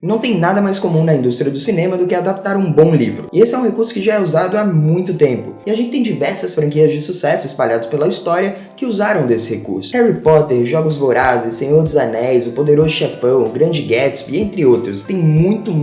Não tem nada mais comum na indústria do cinema do que adaptar um bom livro. E esse é um recurso que já é usado há muito tempo. E a gente tem diversas franquias de sucesso espalhadas pela história que usaram desse recurso. Harry Potter, Jogos Vorazes, Senhor dos Anéis, O Poderoso Chefão, O Grande Gatsby, entre outros. Tem muito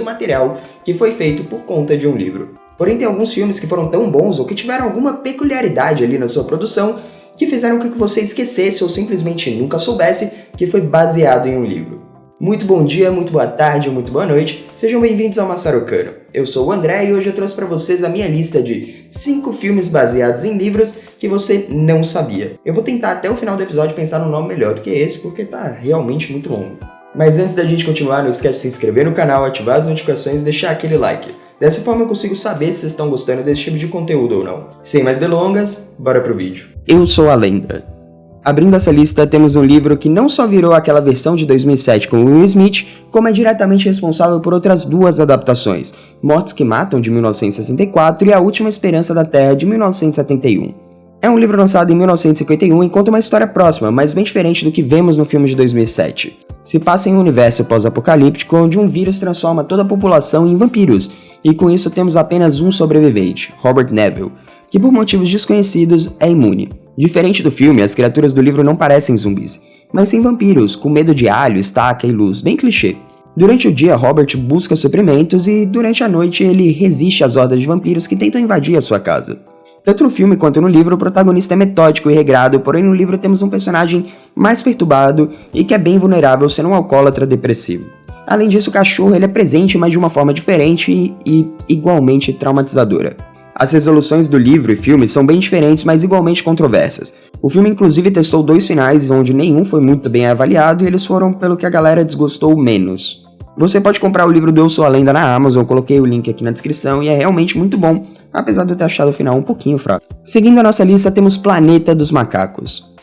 material que foi feito por conta de um livro. Porém, tem alguns filmes que foram tão bons ou que tiveram alguma peculiaridade ali na sua produção que fizeram com que você esquecesse ou simplesmente nunca soubesse que foi baseado em um livro. Muito bom dia, muito boa tarde, muito boa noite, sejam bem-vindos ao Massarocano. Eu sou o André e hoje eu trouxe para vocês a minha lista de 5 filmes baseados em livros que você não sabia. Eu vou tentar até o final do episódio pensar num nome melhor do que esse, porque tá realmente muito longo. Mas antes da gente continuar, não esquece de se inscrever no canal, ativar as notificações e deixar aquele like. Dessa forma eu consigo saber se vocês estão gostando desse tipo de conteúdo ou não. Sem mais delongas, bora pro vídeo. Eu sou a lenda. Abrindo essa lista, temos um livro que não só virou aquela versão de 2007 com Will Smith, como é diretamente responsável por outras duas adaptações, Mortos que Matam, de 1964, e A Última Esperança da Terra, de 1971. É um livro lançado em 1951 e conta uma história próxima, mas bem diferente do que vemos no filme de 2007. Se passa em um universo pós-apocalíptico onde um vírus transforma toda a população em vampiros, e com isso temos apenas um sobrevivente, Robert Neville, que por motivos desconhecidos é imune. Diferente do filme, as criaturas do livro não parecem zumbis, mas sim vampiros, com medo de alho, estaca e luz, bem clichê. Durante o dia, Robert busca suprimentos e durante a noite ele resiste às hordas de vampiros que tentam invadir a sua casa. Tanto no filme quanto no livro, o protagonista é metódico e regrado, porém no livro temos um personagem mais perturbado e que é bem vulnerável sendo um alcoólatra depressivo. Além disso, o cachorro ele é presente, mas de uma forma diferente e igualmente traumatizadora. As resoluções do livro e filme são bem diferentes, mas igualmente controversas. O filme inclusive testou 2 finais, onde nenhum foi muito bem avaliado e eles foram pelo que a galera desgostou menos. Você pode comprar o livro do Eu Sou a Lenda na Amazon, eu coloquei o link aqui na descrição e é realmente muito bom, apesar de eu ter achado o final um pouquinho fraco. Seguindo a nossa lista, temos Planeta dos Macacos.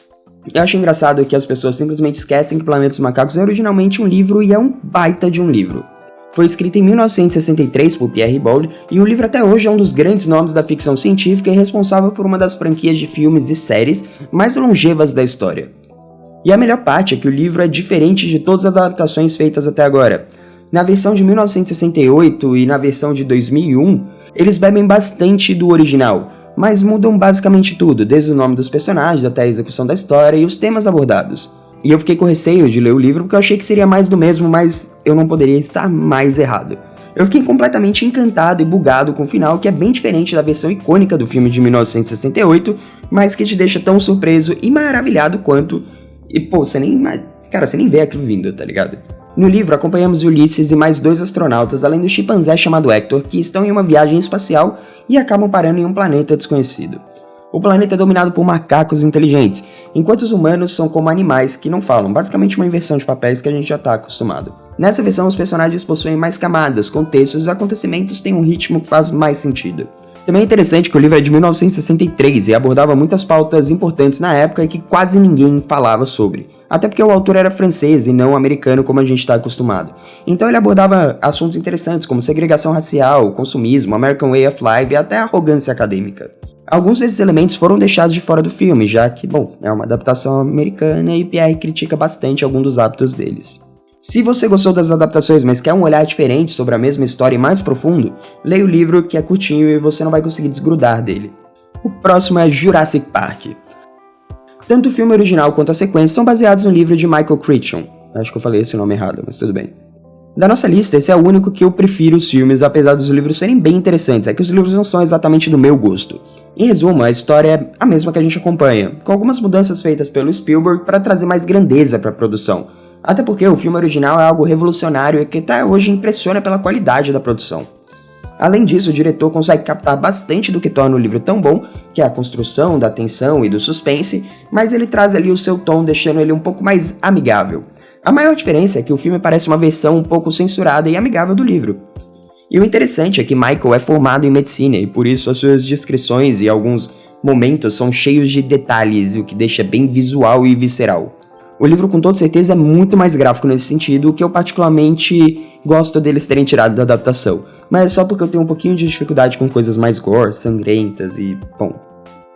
Eu acho engraçado que as pessoas simplesmente esquecem que Planeta dos Macacos é originalmente um livro e é um baita de um livro. Foi escrito em 1963 por Pierre Boulle e o livro até hoje é um dos grandes nomes da ficção científica e responsável por uma das franquias de filmes e séries mais longevas da história. E a melhor parte é que o livro é diferente de todas as adaptações feitas até agora. Na versão de 1968 e na versão de 2001, eles bebem bastante do original, mas mudam basicamente tudo, desde o nome dos personagens até a execução da história e os temas abordados. E eu fiquei com receio de ler o livro porque eu achei que seria mais do mesmo, mas eu não poderia estar mais errado. Eu fiquei completamente encantado e bugado com o final, que é bem diferente da versão icônica do filme de 1968, mas que te deixa tão surpreso e maravilhado quanto... E pô, você nem vê aquilo vindo, tá ligado? No livro acompanhamos Ulisses e mais 2 astronautas, além do chimpanzé chamado Hector, que estão em uma viagem espacial e acabam parando em um planeta desconhecido. O planeta é dominado por macacos inteligentes, enquanto os humanos são como animais que não falam, basicamente uma inversão de papéis que a gente já está acostumado. Nessa versão, os personagens possuem mais camadas, contextos e os acontecimentos têm um ritmo que faz mais sentido. Também é interessante que o livro é de 1963 e abordava muitas pautas importantes na época e que quase ninguém falava sobre. Até porque o autor era francês e não americano como a gente está acostumado. Então ele abordava assuntos interessantes como segregação racial, consumismo, American Way of Life e até arrogância acadêmica. Alguns desses elementos foram deixados de fora do filme, já que, bom, é uma adaptação americana e Pierre critica bastante alguns dos hábitos deles. Se você gostou das adaptações, mas quer um olhar diferente sobre a mesma história e mais profundo, leia o livro que é curtinho e você não vai conseguir desgrudar dele. O próximo é Jurassic Park. Tanto o filme original quanto a sequência são baseados no livro de Michael Crichton. Acho que eu falei esse nome errado, mas tudo bem. Da nossa lista, esse é o único que eu prefiro os filmes, apesar dos livros serem bem interessantes, é que os livros não são exatamente do meu gosto. Em resumo, a história é a mesma que a gente acompanha, com algumas mudanças feitas pelo Spielberg para trazer mais grandeza para a produção. Até porque o filme original é algo revolucionário e que até hoje impressiona pela qualidade da produção. Além disso, o diretor consegue captar bastante do que torna o livro tão bom, que é a construção da tensão e do suspense, mas ele traz ali o seu tom, deixando ele um pouco mais amigável. A maior diferença é que o filme parece uma versão um pouco censurada e amigável do livro. E o interessante é que Michael é formado em medicina e por isso as suas descrições e alguns momentos são cheios de detalhes, o que deixa bem visual e visceral. O livro com toda certeza é muito mais gráfico nesse sentido, o que eu particularmente gosto deles terem tirado da adaptação. Mas é só porque eu tenho um pouquinho de dificuldade com coisas mais gore, sangrentas e, bom,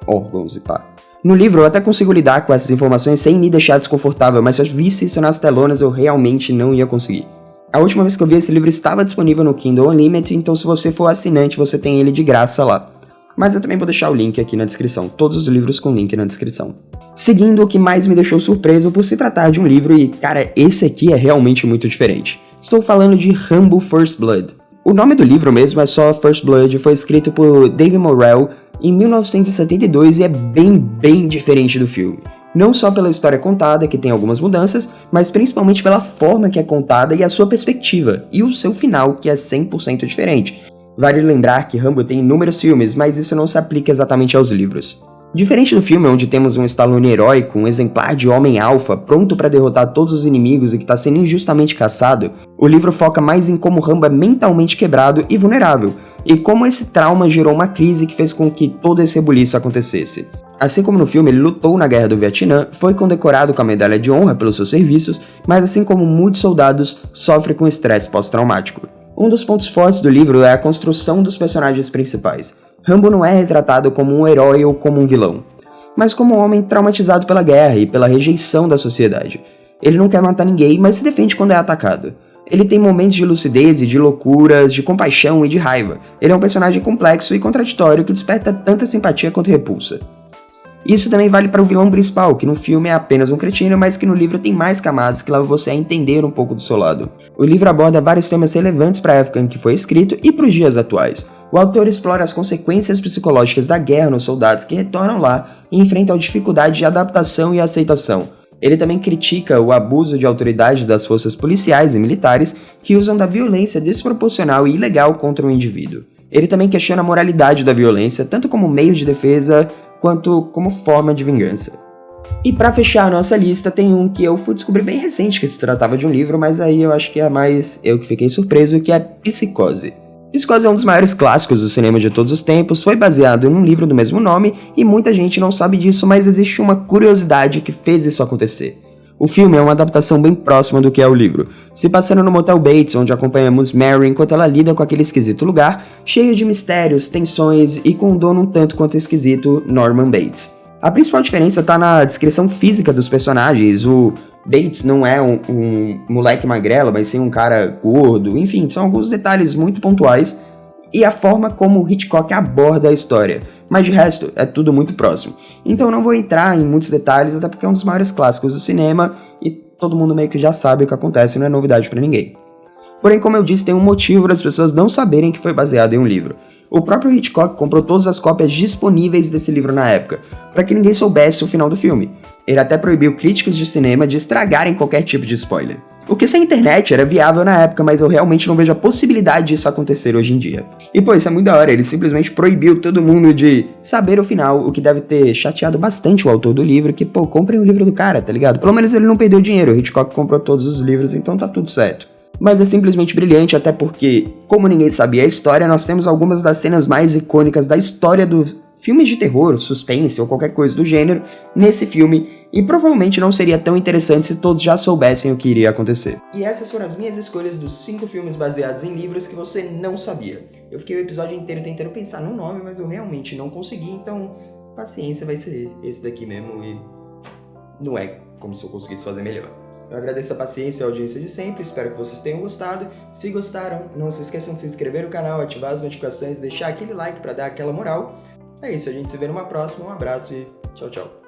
órgãos e pá. No livro eu até consigo lidar com essas informações sem me deixar desconfortável, mas se eu visse isso nas telonas eu realmente não ia conseguir. A última vez que eu vi esse livro estava disponível no Kindle Unlimited, então se você for assinante você tem ele de graça lá. Mas eu também vou deixar o link aqui na descrição, todos os livros com link na descrição. Seguindo, o que mais me deixou surpreso por se tratar de um livro, e cara, esse aqui é realmente muito diferente. Estou falando de Rambo First Blood. O nome do livro mesmo é só First Blood, foi escrito por David Morrell em 1972 e é bem diferente do filme. Não só pela história contada, que tem algumas mudanças, mas principalmente pela forma que é contada e a sua perspectiva, e o seu final, que é 100% diferente. Vale lembrar que Rambo tem inúmeros filmes, mas isso não se aplica exatamente aos livros. Diferente do filme, onde temos um Stallone heróico, um exemplar de homem alfa, pronto para derrotar todos os inimigos e que está sendo injustamente caçado, o livro foca mais em como Rambo é mentalmente quebrado e vulnerável, e como esse trauma gerou uma crise que fez com que todo esse rebuliço acontecesse. Assim como no filme, ele lutou na Guerra do Vietnã, foi condecorado com a Medalha de Honra pelos seus serviços, mas assim como muitos soldados, sofre com estresse pós-traumático. Um dos pontos fortes do livro é a construção dos personagens principais. Rambo não é retratado como um herói ou como um vilão, mas como um homem traumatizado pela guerra e pela rejeição da sociedade. Ele não quer matar ninguém, mas se defende quando é atacado. Ele tem momentos de lucidez e de loucuras, de compaixão e de raiva. Ele é um personagem complexo e contraditório que desperta tanta simpatia quanto repulsa. Isso também vale para o vilão principal, que no filme é apenas um cretino, mas que no livro tem mais camadas que levam você a entender um pouco do seu lado. O livro aborda vários temas relevantes para a época em que foi escrito e para os dias atuais. O autor explora as consequências psicológicas da guerra nos soldados que retornam lá e enfrentam dificuldade de adaptação e aceitação. Ele também critica o abuso de autoridade das forças policiais e militares que usam da violência desproporcional e ilegal contra o indivíduo. Ele também questiona a moralidade da violência, tanto como meio de defesa quanto como forma de vingança. E pra fechar a nossa lista, tem um que eu fui descobrir bem recente que se tratava de um livro, mas aí eu acho que é mais eu que fiquei surpreso, que é Psicose. Psicose é um dos maiores clássicos do cinema de todos os tempos, foi baseado num livro do mesmo nome e muita gente não sabe disso, mas existe uma curiosidade que fez isso acontecer. O filme é uma adaptação bem próxima do que é o livro, se passando no Motel Bates, onde acompanhamos Mary enquanto ela lida com aquele esquisito lugar, cheio de mistérios, tensões e com um dono um tanto quanto esquisito, Norman Bates. A principal diferença tá na descrição física dos personagens. O Bates não é um moleque magrelo, mas sim um cara gordo, enfim, são alguns detalhes muito pontuais e a forma como Hitchcock aborda a história, mas de resto é tudo muito próximo. Então eu não vou entrar em muitos detalhes, até porque é um dos maiores clássicos do cinema e todo mundo meio que já sabe o que acontece, não é novidade pra ninguém. Porém, como eu disse, tem um motivo para as pessoas não saberem que foi baseado em um livro. O próprio Hitchcock comprou todas as cópias disponíveis desse livro na época, para que ninguém soubesse o final do filme. Ele até proibiu críticos de cinema de estragarem qualquer tipo de spoiler. O que sem internet era viável na época, mas eu realmente não vejo a possibilidade disso acontecer hoje em dia. E pô, isso é muito da hora, ele simplesmente proibiu todo mundo de saber o final, o que deve ter chateado bastante o autor do livro, que pô, comprem o livro do cara, tá ligado? Pelo menos ele não perdeu dinheiro, o Hitchcock comprou todos os livros, então tá tudo certo. Mas é simplesmente brilhante, até porque, como ninguém sabia a história, nós temos algumas das cenas mais icônicas da história dos filmes de terror, suspense ou qualquer coisa do gênero nesse filme, e provavelmente não seria tão interessante se todos já soubessem o que iria acontecer. E essas foram as minhas escolhas dos 5 filmes baseados em livros que você não sabia. Eu fiquei o episódio inteiro tentando pensar no nome, mas eu realmente não consegui, então paciência, vai ser esse daqui mesmo, e não é como se eu conseguisse fazer melhor. Eu agradeço a paciência e a audiência de sempre, espero que vocês tenham gostado. Se gostaram, não se esqueçam de se inscrever no canal, ativar as notificações, deixar aquele like pra dar aquela moral. É isso, a gente se vê numa próxima, um abraço e tchau, tchau.